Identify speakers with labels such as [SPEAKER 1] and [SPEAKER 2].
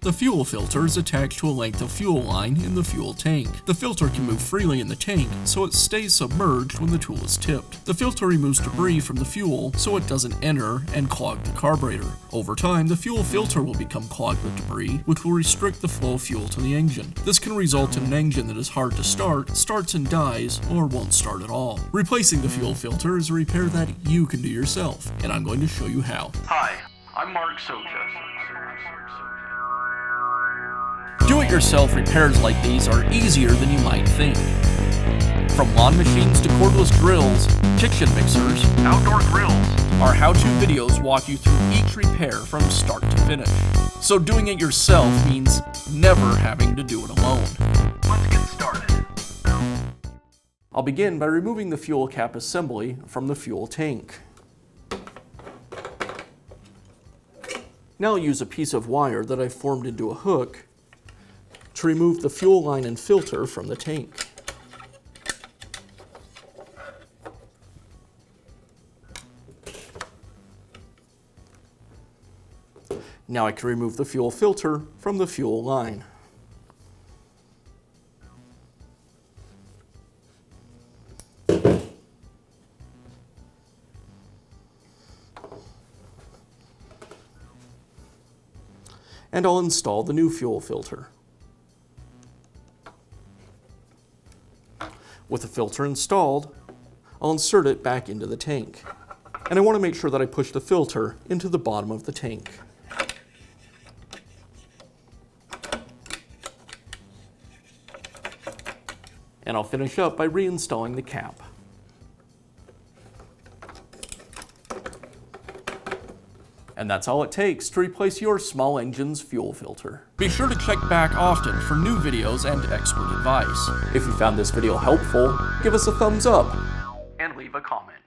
[SPEAKER 1] The fuel filter is attached to a length of fuel line in the fuel tank. The filter can move freely in the tank, so it stays submerged when the tool is tipped. The filter removes debris from the fuel so it doesn't enter and clog the carburetor. Over time, the fuel filter will become clogged with debris, which will restrict the flow of fuel to the engine. This can result in an engine that is hard to start, starts and dies, or won't start at all. Replacing the fuel filter is a repair that you can do yourself, and I'm going to show you how.
[SPEAKER 2] Hi, I'm Mark Socha.
[SPEAKER 1] Do-it-yourself repairs like these are easier than you might think. From lawn machines to cordless drills, kitchen mixers,
[SPEAKER 2] Outdoor grills.
[SPEAKER 1] our how-to videos walk you through each repair from start to finish. So doing it yourself means never having to do it alone.
[SPEAKER 2] Let's get started.
[SPEAKER 1] I'll begin by removing the fuel cap assembly from the fuel tank. Now I'll use a piece of wire that I've formed into a hook to remove the fuel line and filter from the tank. Now I can remove the fuel filter from the fuel line. And I'll install the new fuel filter. With the filter installed, I'll insert it back into the tank. And I want to make sure that I push the filter into the bottom of the tank. And I'll finish up by reinstalling the cap. And that's all it takes to replace your small engine's fuel filter. Be sure to check back often for new videos and expert advice. If you found this video helpful, give us a thumbs up
[SPEAKER 2] And leave a comment.